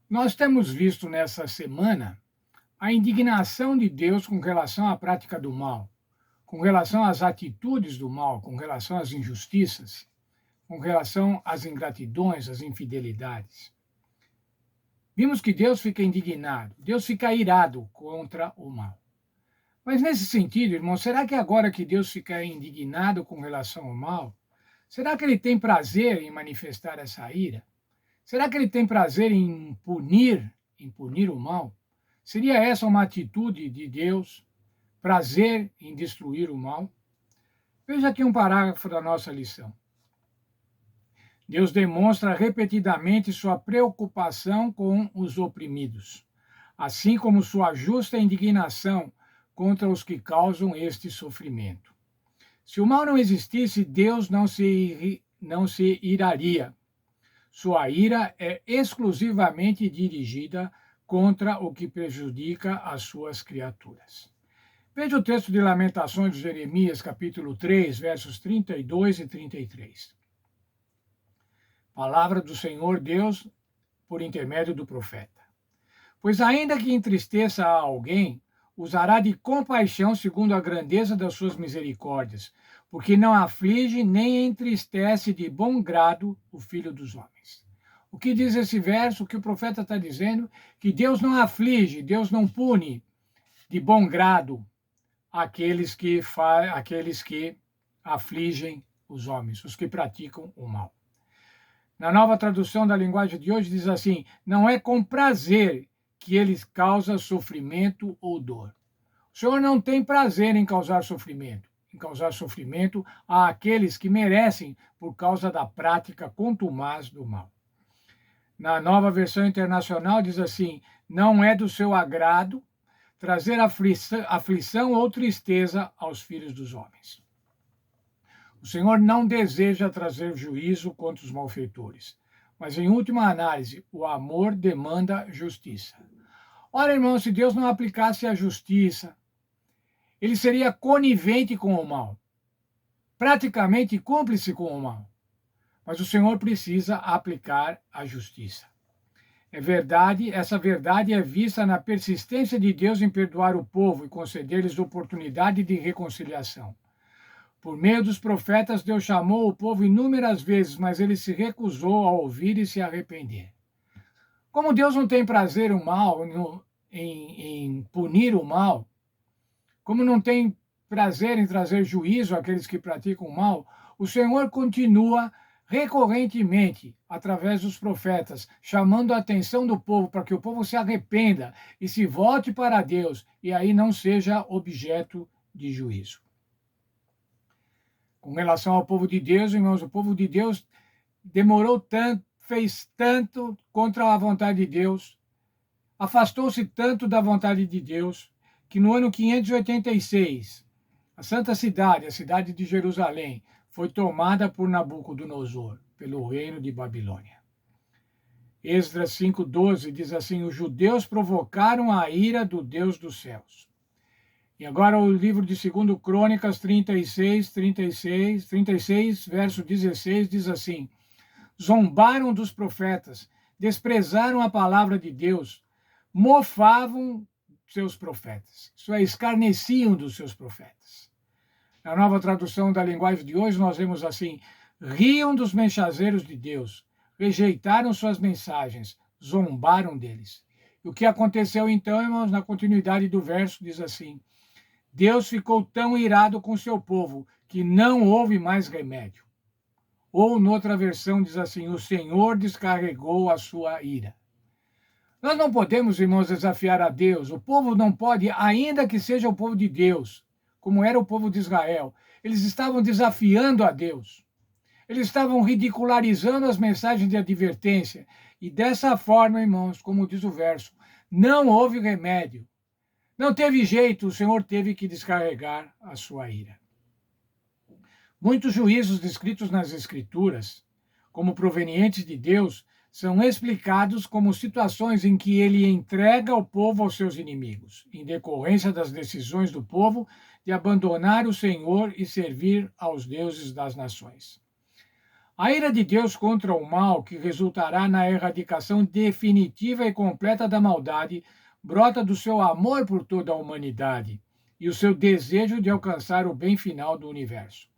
Nós temos visto nessa semana a indignação de Deus com relação à prática do mal, com relação às atitudes do mal, com relação às injustiças, com relação às ingratidões, às infidelidades. Vimos que Deus fica indignado, Deus fica irado contra o mal. Mas nesse sentido, irmão, será que agora que Deus fica indignado com relação ao mal, será que ele tem prazer em manifestar essa ira? Será que ele tem prazer em punir o mal? Seria essa uma atitude de Deus, prazer em destruir o mal? Veja aqui um parágrafo da nossa lição. Deus demonstra repetidamente sua preocupação com os oprimidos, assim como sua justa indignação contra os que causam este sofrimento. Se o mal não existisse, Deus não se iraria. Sua ira é exclusivamente dirigida contra o que prejudica as suas criaturas. Veja o texto de Lamentações de Jeremias, capítulo 3, versos 32 e 33. Palavra do Senhor Deus por intermédio do profeta. Pois ainda que entristeça a alguém, usará de compaixão segundo a grandeza das suas misericórdias, porque não aflige nem entristece de bom grado o Filho dos homens. O que diz esse verso? O que o profeta está dizendo? Que Deus não aflige, Deus não pune de bom grado aqueles que afligem os homens, os que praticam o mal. Na nova tradução da linguagem de hoje diz assim: não é com prazer que eles causam sofrimento ou dor. O Senhor não tem prazer em causar sofrimento àqueles que merecem por causa da prática contumaz do mal. Na nova versão internacional diz assim: não é do seu agrado trazer aflição ou tristeza aos filhos dos homens. O Senhor não deseja trazer juízo contra os malfeitores, mas, em última análise, o amor demanda justiça. Ora, irmão, se Deus não aplicasse a justiça, ele seria conivente com o mal, praticamente cúmplice com o mal. Mas o Senhor precisa aplicar a justiça. É verdade, essa verdade é vista na persistência de Deus em perdoar o povo e conceder-lhes oportunidade de reconciliação. Por meio dos profetas, Deus chamou o povo inúmeras vezes, mas ele se recusou a ouvir e se arrepender. Como Deus não tem prazer em punir o mal, como não tem prazer em trazer juízo àqueles que praticam o mal, o Senhor continua recorrentemente, através dos profetas, chamando a atenção do povo para que o povo se arrependa e se volte para Deus, e aí não seja objeto de juízo. Com relação ao povo de Deus, irmãos, o povo de Deus demorou tanto, fez tanto contra a vontade de Deus, afastou-se tanto da vontade de Deus, que no ano 586, a santa cidade, a cidade de Jerusalém, foi tomada por Nabucodonosor, pelo reino de Babilônia. Esdras 5,12 diz assim: os judeus provocaram a ira do Deus dos céus. E agora o livro de 2 Crônicas 36, verso 16, diz assim: zombaram dos profetas, desprezaram a palavra de Deus, mofavam seus profetas. Isso é, escarneciam dos seus profetas. Na nova tradução da linguagem de hoje, nós vemos assim: riam dos mensageiros de Deus, rejeitaram suas mensagens, zombaram deles. E o que aconteceu então, irmãos, na continuidade do verso, diz assim: Deus ficou tão irado com seu povo que não houve mais remédio. Ou, noutra versão, diz assim: o Senhor descarregou a sua ira. Nós não podemos, irmãos, desafiar a Deus. O povo não pode, ainda que seja o povo de Deus, como era o povo de Israel. Eles estavam desafiando a Deus. Eles estavam ridicularizando as mensagens de advertência. E dessa forma, irmãos, como diz o verso, não houve remédio. Não teve jeito, o Senhor teve que descarregar a sua ira. Muitos juízos descritos nas Escrituras, como provenientes de Deus, são explicados como situações em que ele entrega o povo aos seus inimigos, em decorrência das decisões do povo de abandonar o Senhor e servir aos deuses das nações. A ira de Deus contra o mal, que resultará na erradicação definitiva e completa da maldade, brota do seu amor por toda a humanidade e o seu desejo de alcançar o bem final do universo.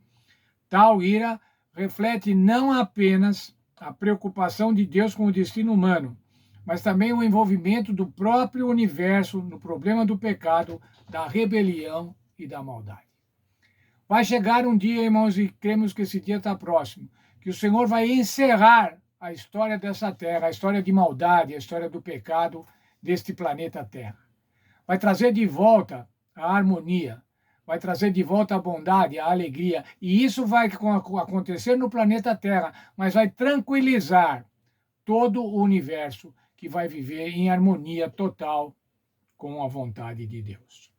Tal ira reflete não apenas a preocupação de Deus com o destino humano, mas também o envolvimento do próprio universo no problema do pecado, da rebelião e da maldade. Vai chegar um dia, irmãos, e cremos que esse dia está próximo, que o Senhor vai encerrar a história dessa terra, a história de maldade, a história do pecado deste planeta Terra. Vai trazer de volta a harmonia, vai trazer de volta a bondade, a alegria, e isso vai acontecer no planeta Terra, mas vai tranquilizar todo o universo que vai viver em harmonia total com a vontade de Deus.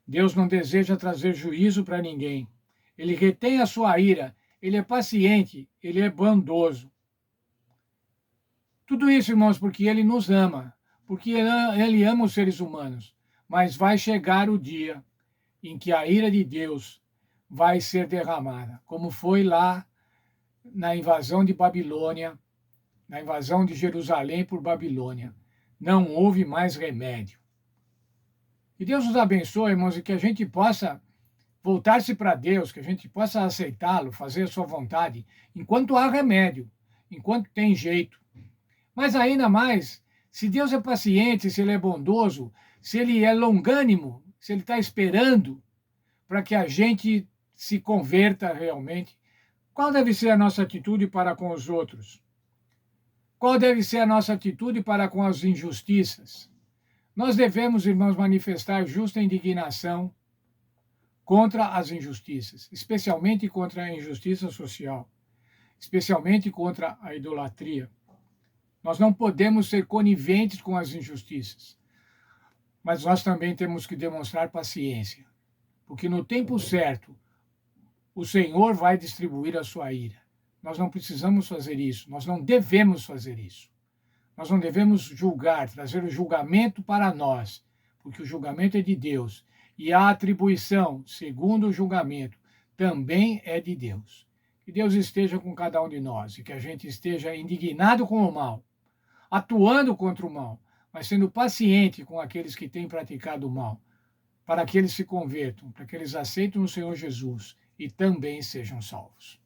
Deus não deseja trazer juízo para ninguém. Ele retém a sua ira, ele é paciente, ele é bondoso. Tudo isso, irmãos, porque ele nos ama, porque ele ama os seres humanos. Mas vai chegar o dia em que a ira de Deus vai ser derramada, como foi lá na invasão de Babilônia, na invasão de Jerusalém por Babilônia. Não houve mais remédio. Que Deus nos abençoe, irmãos, e que a gente possa voltar-se para Deus, que a gente possa aceitá-lo, fazer a sua vontade, enquanto há remédio, enquanto tem jeito. Mas ainda mais, se Deus é paciente, se ele é bondoso, se ele é longânimo, se ele está esperando para que a gente se converta realmente, qual deve ser a nossa atitude para com os outros? Qual deve ser a nossa atitude para com as injustiças? Nós devemos, irmãos, manifestar justa indignação contra as injustiças, especialmente contra a injustiça social, especialmente contra a idolatria. Nós não podemos ser coniventes com as injustiças, mas nós também temos que demonstrar paciência, porque no tempo certo, o Senhor vai distribuir a sua ira. Nós não precisamos fazer isso, nós não devemos fazer isso. Nós não devemos julgar, trazer o julgamento para nós, porque o julgamento é de Deus. E a atribuição, segundo o julgamento, também é de Deus. Que Deus esteja com cada um de nós e que a gente esteja indignado com o mal, atuando contra o mal, mas sendo paciente com aqueles que têm praticado o mal, para que eles se convertam, para que eles aceitem o Senhor Jesus e também sejam salvos.